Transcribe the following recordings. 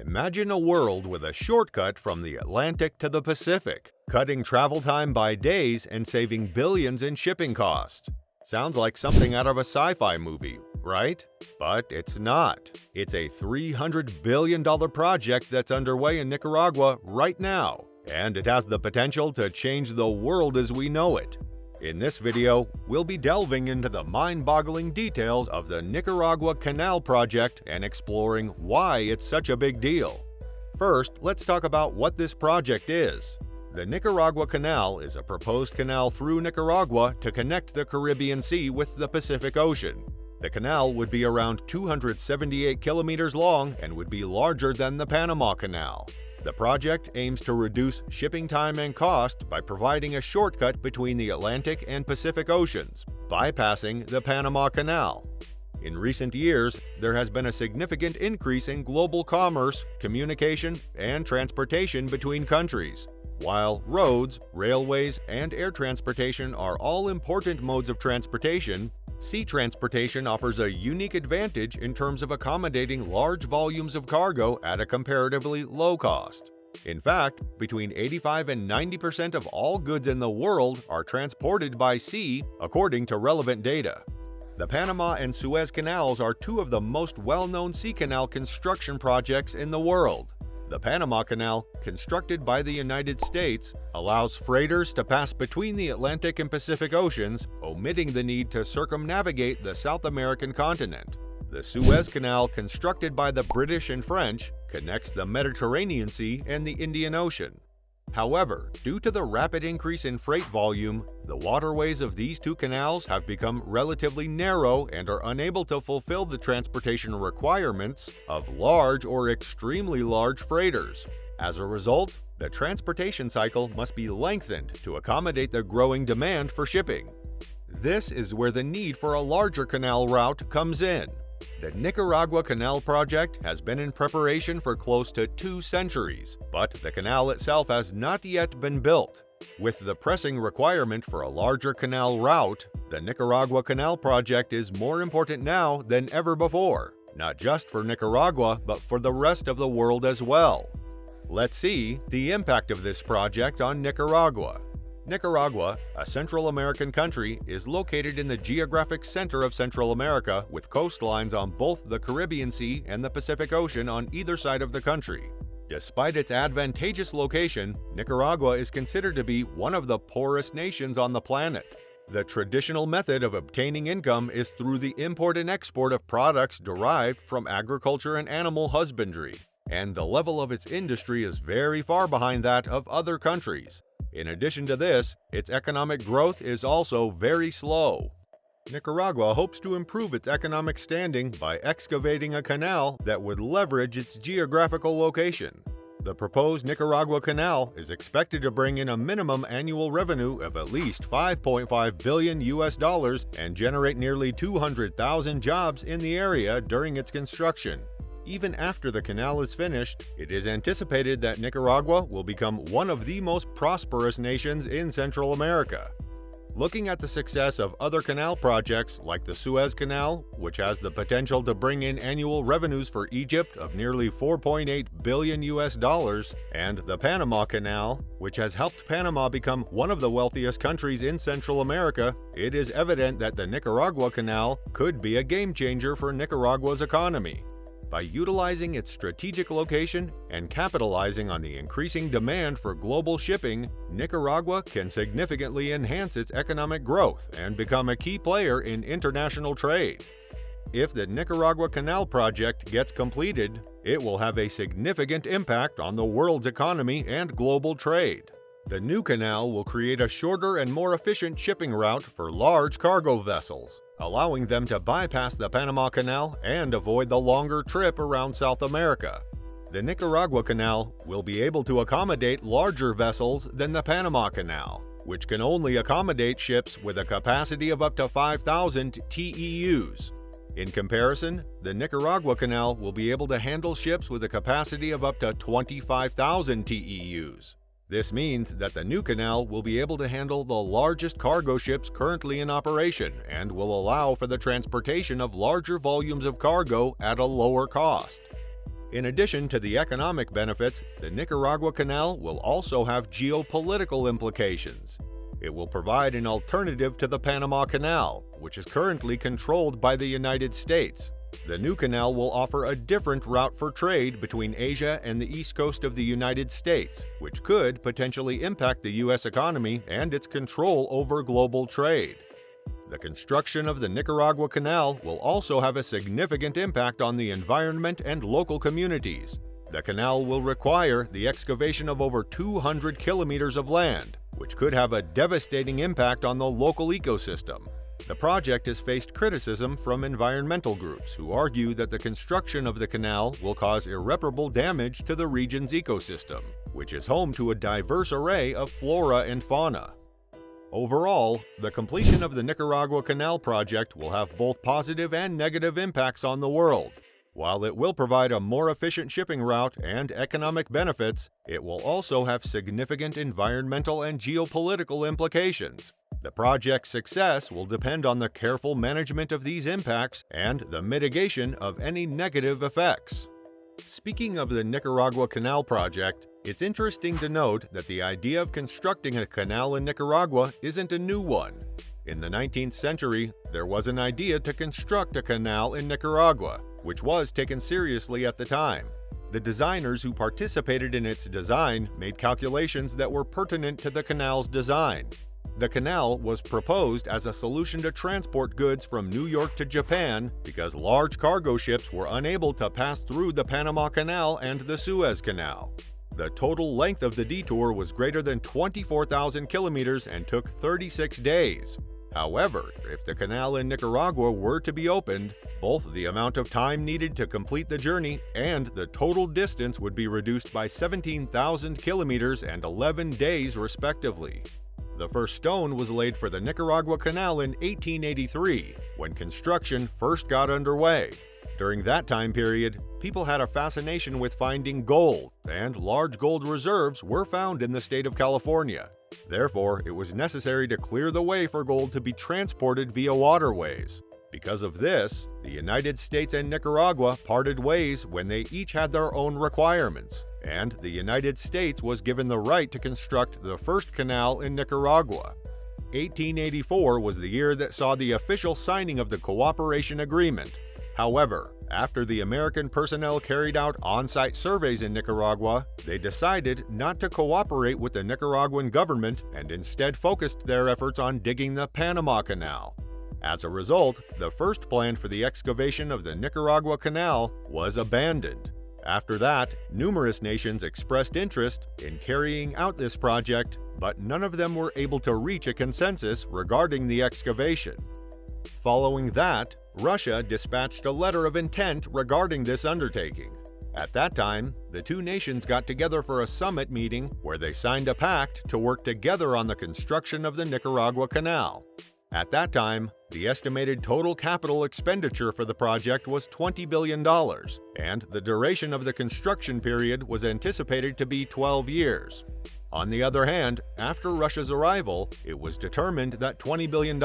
Imagine a world with a shortcut from the Atlantic to the Pacific, cutting travel time by days and saving billions in shipping costs. Sounds like something out of a sci-fi movie, right? But it's not. It's a $300 billion project that's underway in Nicaragua right now, and it has the potential to change the world as we know it. In this video, we'll be delving into the mind-boggling details of the Nicaragua Canal project and exploring why it's such a big deal. First, let's talk about what this project is. The Nicaragua Canal is a proposed canal through Nicaragua to connect the Caribbean Sea with the Pacific Ocean. The canal would be around 278 kilometers long and would be larger than the Panama Canal. The project aims to reduce shipping time and cost by providing a shortcut between the Atlantic and Pacific Oceans, bypassing the Panama Canal. In recent years, there has been a significant increase in global commerce, communication, and transportation between countries. While roads, railways, and air transportation are all important modes of transportation, sea transportation offers a unique advantage in terms of accommodating large volumes of cargo at a comparatively low cost. In fact, between 85 and 90% of all goods in the world are transported by sea, according to relevant data. The Panama and Suez Canals are two of the most well-known sea canal construction projects in the world. The Panama Canal, constructed by the United States, allows freighters to pass between the Atlantic and Pacific Oceans, omitting the need to circumnavigate the South American continent. The Suez Canal, constructed by the British and French, connects the Mediterranean Sea and the Indian Ocean. However, due to the rapid increase in freight volume, the waterways of these two canals have become relatively narrow and are unable to fulfill the transportation requirements of large or extremely large freighters. As a result, the transportation cycle must be lengthened to accommodate the growing demand for shipping. This is where the need for a larger canal route comes in. The Nicaragua Canal project has been in preparation for close to 2 centuries, but the canal itself has not yet been built. With the pressing requirement for a larger canal route, the Nicaragua Canal project is more important now than ever before, not just for Nicaragua, but for the rest of the world as well. Let's see the impact of this project on Nicaragua. Nicaragua, a Central American country, is located in the geographic center of Central America with coastlines on both the Caribbean Sea and the Pacific Ocean on either side of the country. Despite its advantageous location, Nicaragua is considered to be one of the poorest nations on the planet. The traditional method of obtaining income is through the import and export of products derived from agriculture and animal husbandry, and the level of its industry is very far behind that of other countries. In addition to this, its economic growth is also very slow. Nicaragua hopes to improve its economic standing by excavating a canal that would leverage its geographical location. The proposed Nicaragua Canal is expected to bring in a minimum annual revenue of at least $5.5 billion and generate nearly 200,000 jobs in the area during its construction. Even after the canal is finished, it is anticipated that Nicaragua will become one of the most prosperous nations in Central America. Looking at the success of other canal projects like the Suez Canal, which has the potential to bring in annual revenues for Egypt of nearly $4.8 billion, and the Panama Canal, which has helped Panama become one of the wealthiest countries in Central America, it is evident that the Nicaragua Canal could be a game changer for Nicaragua's economy. By utilizing its strategic location and capitalizing on the increasing demand for global shipping, Nicaragua can significantly enhance its economic growth and become a key player in international trade. If the Nicaragua Canal project gets completed, it will have a significant impact on the world's economy and global trade. The new canal will create a shorter and more efficient shipping route for large cargo vessels, allowing them to bypass the Panama Canal and avoid the longer trip around South America. The Nicaragua Canal will be able to accommodate larger vessels than the Panama Canal, which can only accommodate ships with a capacity of up to 5,000 TEUs. In comparison, the Nicaragua Canal will be able to handle ships with a capacity of up to 25,000 TEUs. This means that the new canal will be able to handle the largest cargo ships currently in operation and will allow for the transportation of larger volumes of cargo at a lower cost. In addition to the economic benefits, the Nicaragua Canal will also have geopolitical implications. It will provide an alternative to the Panama Canal, which is currently controlled by the United States. The new canal will offer a different route for trade between Asia and the east coast of the United States, which could potentially impact the U.S. economy and its control over global trade. The construction of the Nicaragua Canal will also have a significant impact on the environment and local communities. The canal will require the excavation of over 200 kilometers of land, which could have a devastating impact on the local ecosystem. The project has faced criticism from environmental groups who argue that the construction of the canal will cause irreparable damage to the region's ecosystem, which is home to a diverse array of flora and fauna. Overall, the completion of the Nicaragua Canal project will have both positive and negative impacts on the world. While it will provide a more efficient shipping route and economic benefits, it will also have significant environmental and geopolitical implications. The project's success will depend on the careful management of these impacts and the mitigation of any negative effects. Speaking of the Nicaragua Canal project, it's interesting to note that the idea of constructing a canal in Nicaragua isn't a new one. In the 19th century, there was an idea to construct a canal in Nicaragua, which was taken seriously at the time. The designers who participated in its design made calculations that were pertinent to the canal's design. The canal was proposed as a solution to transport goods from New York to Japan because large cargo ships were unable to pass through the Panama Canal and the Suez Canal. The total length of the detour was greater than 24,000 kilometers and took 36 days. However, if the canal in Nicaragua were to be opened, both the amount of time needed to complete the journey and the total distance would be reduced by 17,000 kilometers and 11 days respectively. The first stone was laid for the Nicaragua Canal in 1883, when construction first got underway. During that time period, people had a fascination with finding gold, and large gold reserves were found in the state of California. Therefore, it was necessary to clear the way for gold to be transported via waterways. Because of this, the United States and Nicaragua parted ways when they each had their own requirements, and the United States was given the right to construct the first canal in Nicaragua. 1884 was the year that saw the official signing of the cooperation agreement. However, after the American personnel carried out on-site surveys in Nicaragua, they decided not to cooperate with the Nicaraguan government and instead focused their efforts on digging the Panama Canal. As a result, the first plan for the excavation of the Nicaragua Canal was abandoned. After that, numerous nations expressed interest in carrying out this project, but none of them were able to reach a consensus regarding the excavation. Following that, Russia dispatched a letter of intent regarding this undertaking. At that time, the two nations got together for a summit meeting where they signed a pact to work together on the construction of the Nicaragua Canal. At that time, the estimated total capital expenditure for the project was $20 billion, and the duration of the construction period was anticipated to be 12 years. On the other hand, after Russia's arrival, it was determined that $20 billion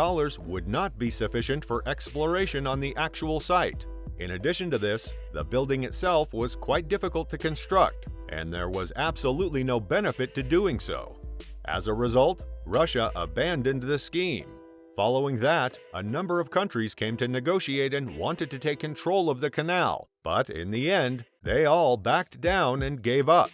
would not be sufficient for exploration on the actual site. In addition to this, the building itself was quite difficult to construct, and there was absolutely no benefit to doing so. As a result, Russia abandoned the scheme. Following that, a number of countries came to negotiate and wanted to take control of the canal, but in the end, they all backed down and gave up.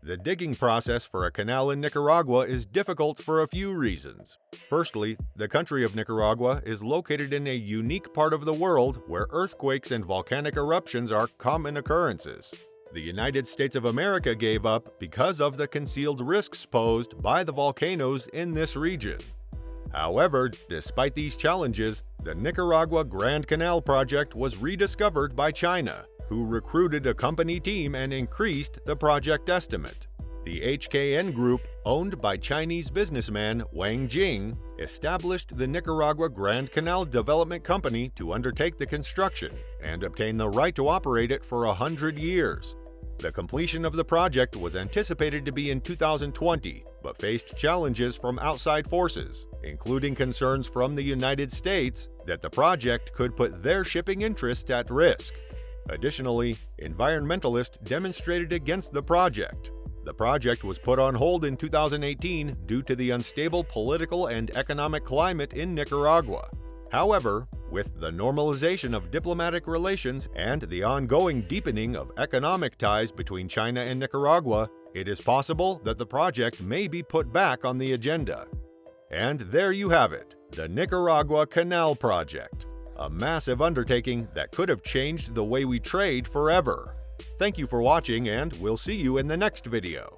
The digging process for a canal in Nicaragua is difficult for a few reasons. Firstly, the country of Nicaragua is located in a unique part of the world where earthquakes and volcanic eruptions are common occurrences. The United States of America gave up because of the concealed risks posed by the volcanoes in this region. However, despite these challenges, the Nicaragua Grand Canal project was rediscovered by China, who recruited a company team and increased the project estimate. The HKN Group, owned by Chinese businessman Wang Jing, established the Nicaragua Grand Canal Development Company to undertake the construction and obtain the right to operate it for 100 years. The completion of the project was anticipated to be in 2020, but faced challenges from outside forces, including concerns from the United States that the project could put their shipping interests at risk. Additionally, environmentalists demonstrated against the project. The project was put on hold in 2018 due to the unstable political and economic climate in Nicaragua. However, with the normalization of diplomatic relations and the ongoing deepening of economic ties between China and Nicaragua, it is possible that the project may be put back on the agenda. And there you have it, the Nicaragua Canal Project, a massive undertaking that could have changed the way we trade forever. Thank you for watching, and we'll see you in the next video.